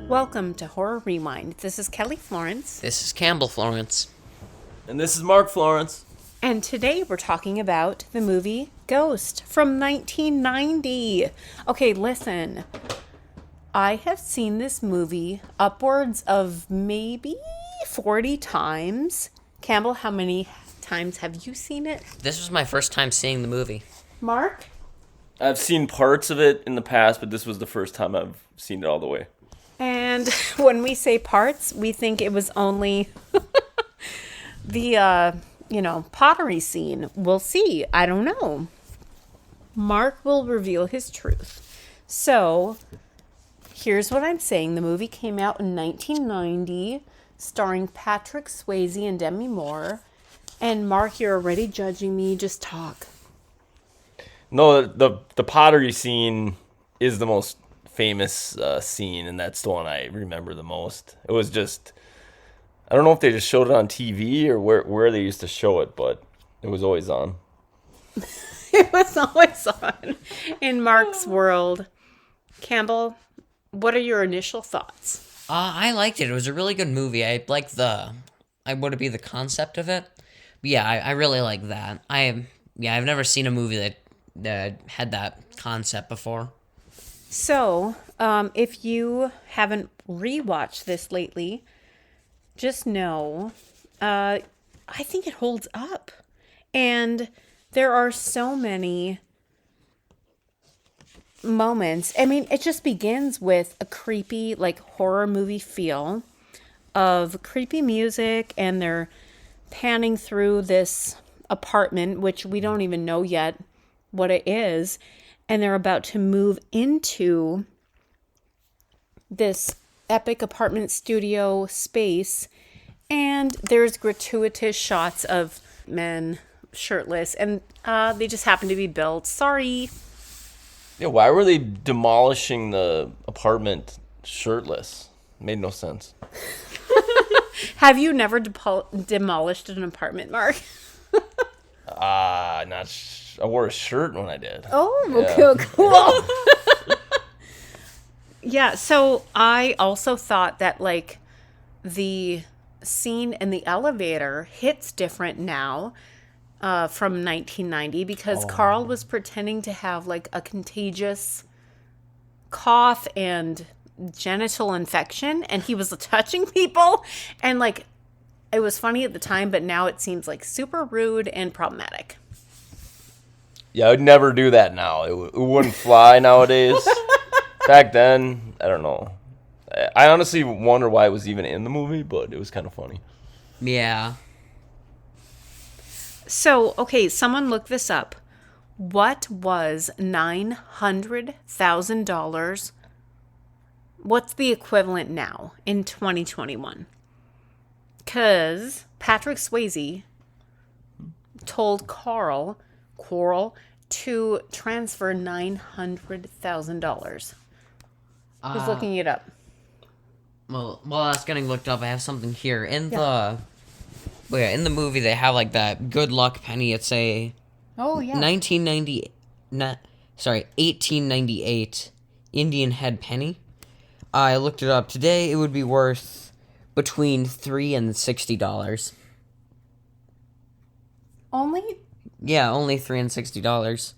Welcome to Horror Rewind. This is Kelly Florence. This is Campbell Florence. And this is Mark Florence. And today we're talking about the movie Ghost from 1990. Okay, listen. I have seen this movie upwards of maybe 40 times. Campbell, how many times have you seen it? This was my first time seeing the movie. Mark? I've seen parts of it in the past, but this was the first time I've seen it all the way. And when we say parts, we think it was only the, pottery scene. We'll see. I don't know. Mark will reveal his truth. So, here's what I'm saying. The movie came out in 1990, starring Patrick Swayze and Demi Moore. And Mark, you're already judging me. Just talk. No, the pottery scene is the most famous scene, and that's the one I remember the most. It was just, I don't know if they just showed it on TV or where they used to show it, but it was always on. It was always on in Mark's world. Campbell, what are your initial thoughts? I liked it. It was a really good movie. I liked the concept of it. But yeah, I really like that. I've never seen a movie that had that concept before. So, if you haven't rewatched this lately, just know, I think it holds up. And there are so many moments. I mean, it just begins with a creepy, horror movie feel of creepy music, and they're panning through this apartment, which we don't even know yet what it is, and they're about to move into this epic apartment studio space, and there's gratuitous shots of men shirtless, and they just happen to be built. Sorry. Yeah, why were they demolishing the apartment shirtless? Made no sense. Have you never demolished an apartment, Mark? I wore a shirt when I did. Oh, Yeah. cool. Yeah, so I also thought that, the scene in the elevator hits different now from 1990 because Carl was pretending to have, a contagious cough and genital infection, and he was touching people, and, it was funny at the time, but now it seems, super rude and problematic. Yeah, I would never do that now. It wouldn't fly nowadays. Back then, I don't know. I honestly wonder why it was even in the movie, but it was kind of funny. Yeah. So, okay, someone look this up. What was $900,000? What's the equivalent now in 2021? Because Patrick Swayze told Coral to transfer $900,000. Who's looking it up? Well, while that's getting looked up, I have something here. In the movie, they have, that good luck penny. It's a 1898 Indian head penny. I looked it up. Today, it would be worth between $3 and $60. Only? Yeah, only $3 and $60.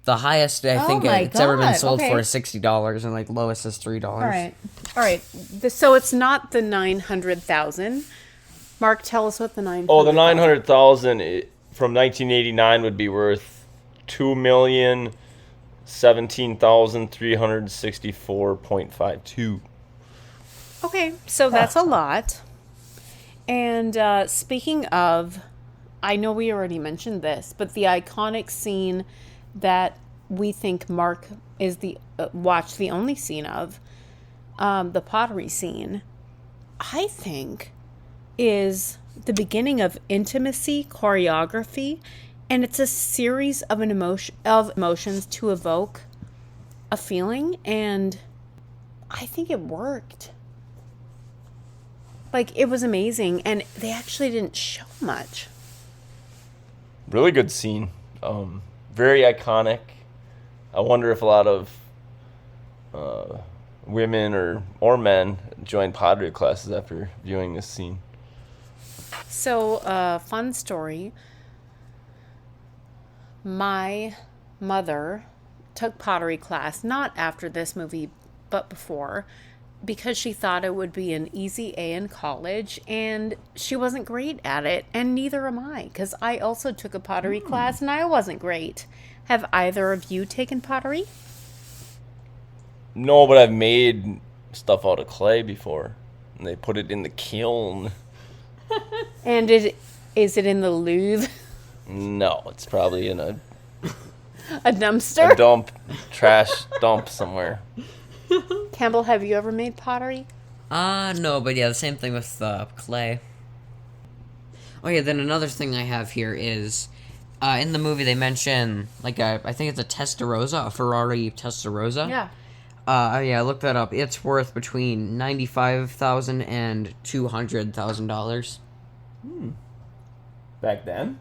The highest I think my it's ever been God, sold okay. for is $60, and lowest is $3. All right. So it's not the 900,000. Mark, tell us what the 900,000. Oh, the 900,000 from 1989 would be worth 2,017,364.52. Okay, so that's a lot. And speaking of, I know we already mentioned this, but the iconic scene that we think Mark is watched the only scene of, the pottery scene, I think is the beginning of intimacy choreography, and it's a series of emotions to evoke a feeling, and I think it worked. It was amazing, and they actually didn't show much. Really good scene. Very iconic. I wonder if a lot of women or men join pottery classes after viewing this scene. So, fun story. My mother took pottery class, not after this movie, but before, because she thought it would be an easy A in college, and she wasn't great at it, and neither am I, because I also took a pottery class, and I wasn't great. Have either of you taken pottery? No, but I've made stuff out of clay before, and they put it in the kiln. And is it in the Louvre? No, it's probably in a A dumpster? trash dump somewhere. Campbell, have you ever made pottery? No, but yeah, the same thing with clay. Oh yeah, then another thing I have here is, in the movie they mention, like, I think it's a Testarossa, a Ferrari Testarossa. Yeah. Yeah, I looked that up. It's worth between $95,000 and $200,000. Back then?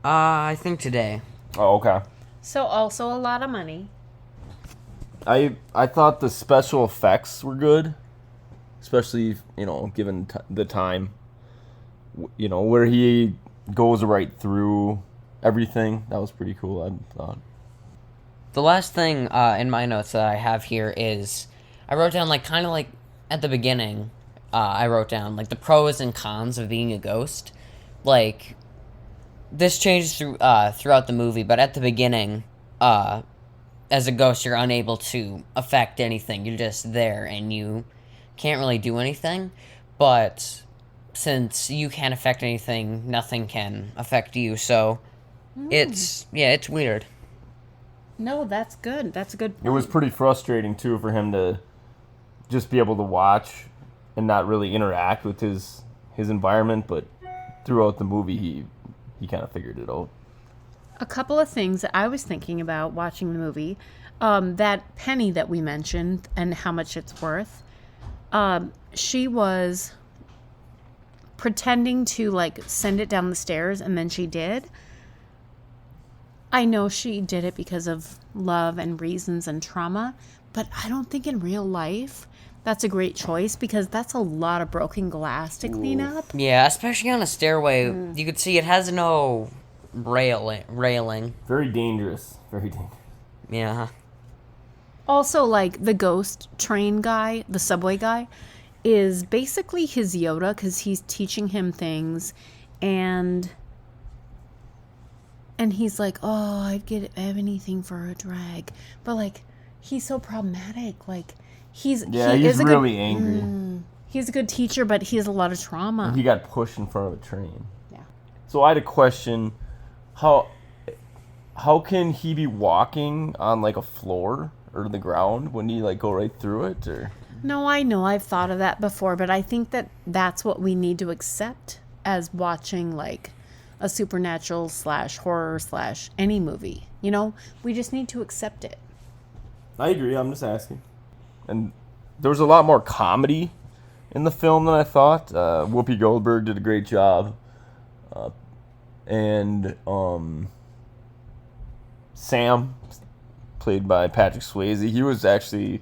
I think today. Oh, okay. So also a lot of money. I thought the special effects were good, especially, given the time, where he goes right through everything. That was pretty cool, I thought. The last thing in my notes that I have here is I wrote down, like, kind of like at the beginning, I wrote down, like, the pros and cons of being a ghost. Like, this changes throughout the movie, but at the beginning, as a ghost, you're unable to affect anything. You're just there, and you can't really do anything. But since you can't affect anything, nothing can affect you. So it's weird. No, that's good. That's a good point. It was pretty frustrating, too, for him to just be able to watch and not really interact with his environment, but throughout the movie, he kind of figured it out. A couple of things that I was thinking about watching the movie. That penny that we mentioned and how much it's worth. She was pretending to, like, send it down the stairs, and then she did. I know she did it because of love and reasons and trauma, but I don't think in real life that's a great choice, because that's a lot of broken glass to clean up. Yeah, especially on a stairway. You could see it has no railing. Very dangerous. Very dangerous. Yeah. Also, like, the ghost train guy, the subway guy, is basically his Yoda, because he's teaching him things, and he's like, oh, I'd get anything for a drag. But, like, he's so problematic. Like, he's really angry. He's a good teacher, but he has a lot of trauma. He got pushed in front of a train. Yeah. So I had a question. How can he be walking on, like, a floor or the ground? Wouldn't he, like, go right through it? Or No, I know. I've thought of that before, but I think that that's what we need to accept as watching, like, a supernatural / horror / any movie. We just need to accept it. I agree. I'm just asking. And there was a lot more comedy in the film than I thought. Whoopi Goldberg did a great job. And Sam, played by Patrick Swayze, he was actually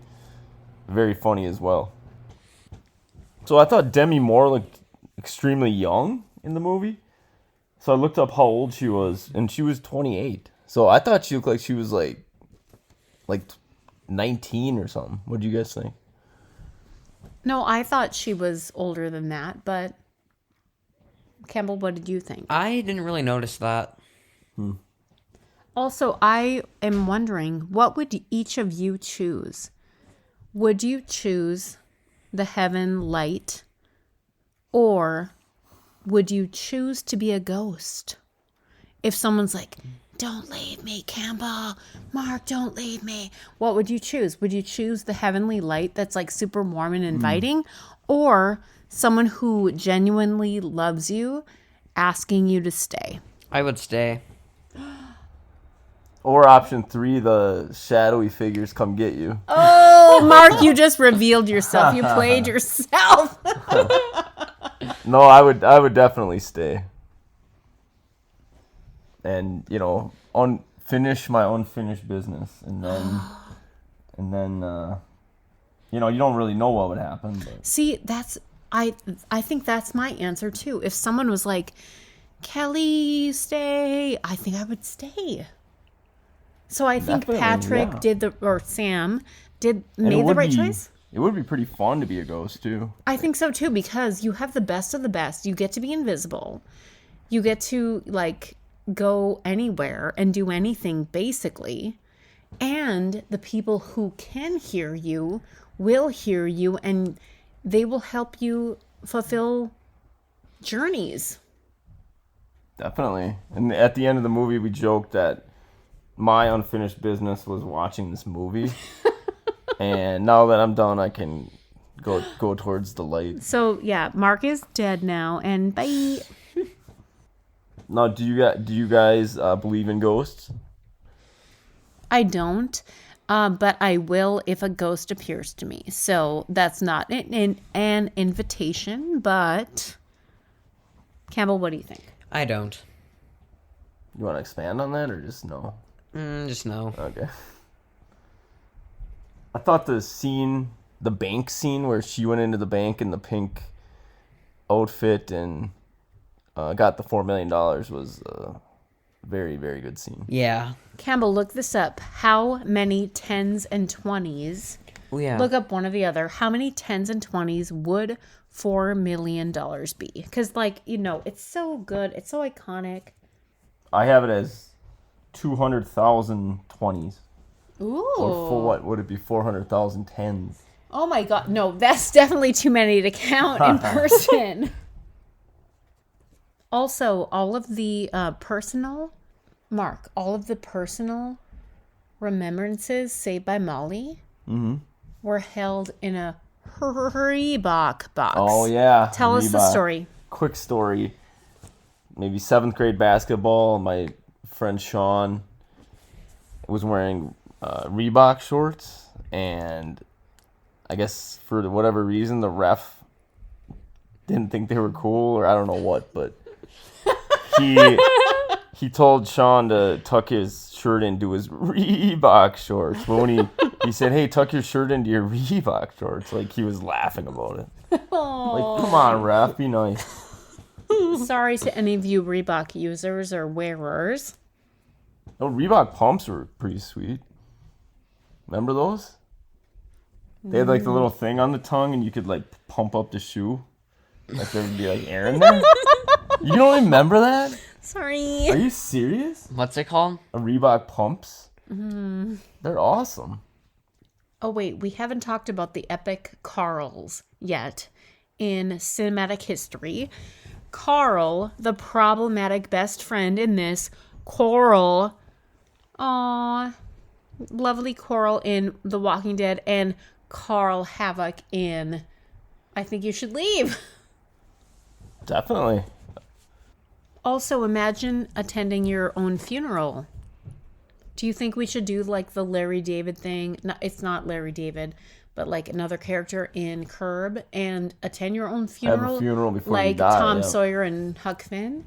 very funny as well. So I thought Demi Moore looked extremely young in the movie. So I looked up how old she was, and she was 28. So I thought she looked like she was like 19 or something. What do you guys think? No, I thought she was older than that, but Campbell, what did you think? I didn't really notice that. Also, I am wondering, what would each of you choose? Would you choose the heaven light, or would you choose to be a ghost? If someone's like, don't leave me, Campbell. Mark, don't leave me. What would you choose? Would you choose the heavenly light that's, like, super warm and inviting? Or someone who genuinely loves you asking you to stay? I would stay. Or option 3, the shadowy figures come get you. Oh, Mark, you just revealed yourself. You played yourself. No, I would definitely stay. And, finish my unfinished business, and then you don't really know what would happen. But. See, I think that's my answer too. If someone was like, Kelly, stay, I think I would stay. So I think Definitely, Patrick yeah. or Sam And made the right choice. It would be pretty fun to be a ghost too. I think so too, because you have the best of the best. You get to be invisible. You get to like go anywhere and do anything basically. And the people who can hear you will hear you, and they will help you fulfill journeys. Definitely. And at the end of the movie, we joked that my unfinished business was watching this movie. And now that I'm done, I can go towards the light. So yeah, Mark is dead now, and bye. Now, do you guys believe in ghosts? I don't, but I will if a ghost appears to me. So that's not an invitation, but Campbell, what do you think? I don't. You want to expand on that or just no? Just no. Okay. I thought the bank scene where she went into the bank in the pink outfit and got the $4 million was a very, very good scene. Yeah. Campbell, look this up. How many 10s and 20s? Oh, yeah. Look up one or the other. How many 10s and 20s would $4 million be? Because, it's so good. It's so iconic. I have it as 200,000 20s. Ooh. Or for what would it be? 400,000 10s. Oh my God. No, that's definitely too many to count in person. Also, all of the personal remembrances saved by Molly were held in a Reebok box. Oh, yeah. Tell us the Reebok. story. Quick story. Maybe 7th grade basketball. My friend Sean was wearing Reebok shorts, and I guess for whatever reason the ref didn't think they were cool, or I don't know what, but he told Sean to tuck his shirt into his Reebok shorts. But when he said, "Hey, tuck your shirt into your Reebok shorts," like he was laughing about it. Like, come on, ref, be nice. Sorry to any of you Reebok users or wearers. Oh, Reebok pumps were pretty sweet. Remember those? They had like the little thing on the tongue, and you could like pump up the shoe. Like there would be like air in there. You don't remember that? Sorry. Are you serious? What's it called? A Reebok pumps? They're awesome. Oh, wait. We haven't talked about the epic Carls yet in cinematic history. Carl, the problematic best friend in this, Coral. Aww. Lovely Coral in The Walking Dead, and Carl Havoc in I Think You Should Leave. Definitely. Also, imagine attending your own funeral. Do you think we should do like the Larry David thing? No, it's not Larry David, but like another character in Curb, and attend your own funeral. Have a funeral before like you die. Tom Yeah. Sawyer and Huck Finn.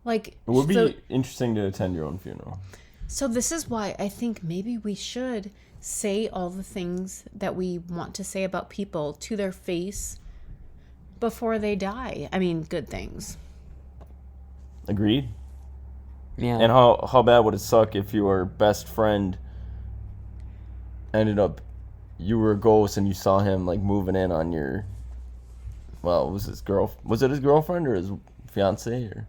Like It would be interesting to attend your own funeral. So this is why I think maybe we should say all the things that we want to say about people to their face before they die. I mean, good things. Agreed. Yeah. And how bad would it suck if your best friend ended up, you were a ghost and you saw him like moving in on your, well, was it his girlfriend or his fiance or?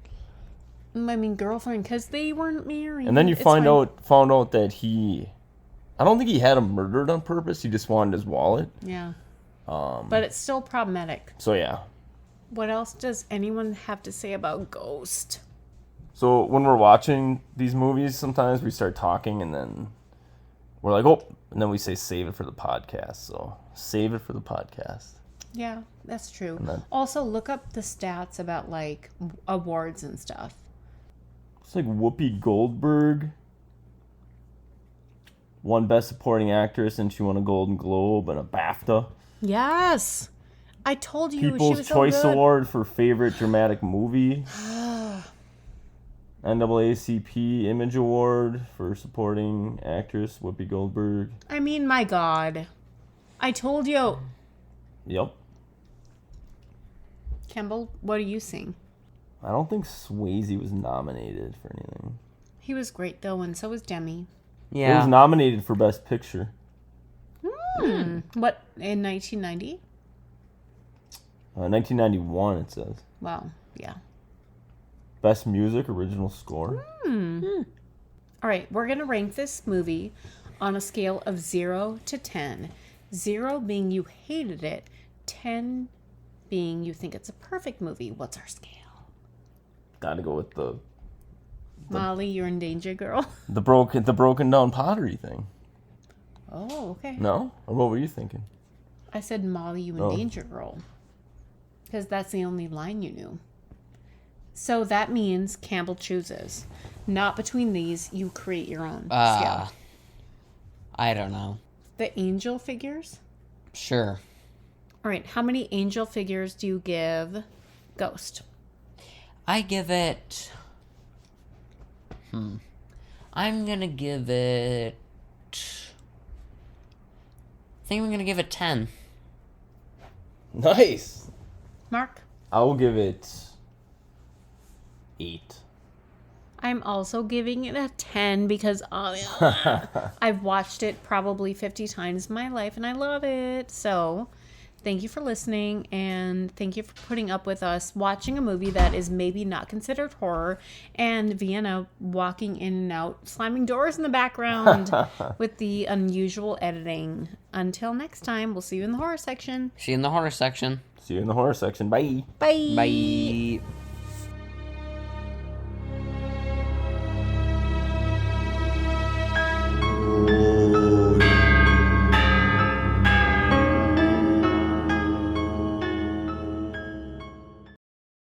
I mean, girlfriend, because they weren't married. And then you It's found fine. out that I don't think he had him murdered on purpose. He just wanted his wallet. Yeah. But it's still problematic. So yeah. What else does anyone have to say about Ghost? So when we're watching these movies, sometimes we start talking and then we're like, oh, and then we say save it for the podcast. So save it for the podcast. Yeah, that's true. then- Also, look up the stats about like awards and stuff. It's like Whoopi Goldberg won Best Supporting Actress, and she won a Golden Globe and a BAFTA. Yes. I told you she People's was so Choice good. Award for Favorite Dramatic Movie. NAACP Image Award for Supporting Actress, Whoopi Goldberg. I mean, my God. I told you. Yep. Campbell, what are you seeing? I don't think Swayze was nominated for anything. He was great though, and so was Demi. He Yeah. was nominated for Best Picture. What, in 1990? 1991, it says. Wow, yeah. Best Music, Original Score. All right, we're going to rank this movie on a scale of 0 to 10. 0 being you hated it, 10 being you think it's a perfect movie. What's our scale? Gotta go with the Molly, you're in danger, girl. broken down pottery thing. Oh, okay. No? Or what were you thinking? I said Molly, you in Oh. danger, girl. Because that's the only line you knew. So that means Campbell chooses. Not between these, you create your own scale. I don't know. The angel figures? Sure. All right, how many angel figures do you give Ghost? I give it. I'm gonna give it. I think I'm gonna give it 10. Nice. Mark? I will give it 8. I'm also giving it a 10 because I've watched it probably 50 times in my life and I love it. So thank you for listening and thank you for putting up with us watching a movie that is maybe not considered horror and Vienna walking in and out, slamming doors in the background with the unusual editing. Until next time, we'll see you in the horror section. See you in the horror section. See you in the horror section. Bye. Bye. Bye.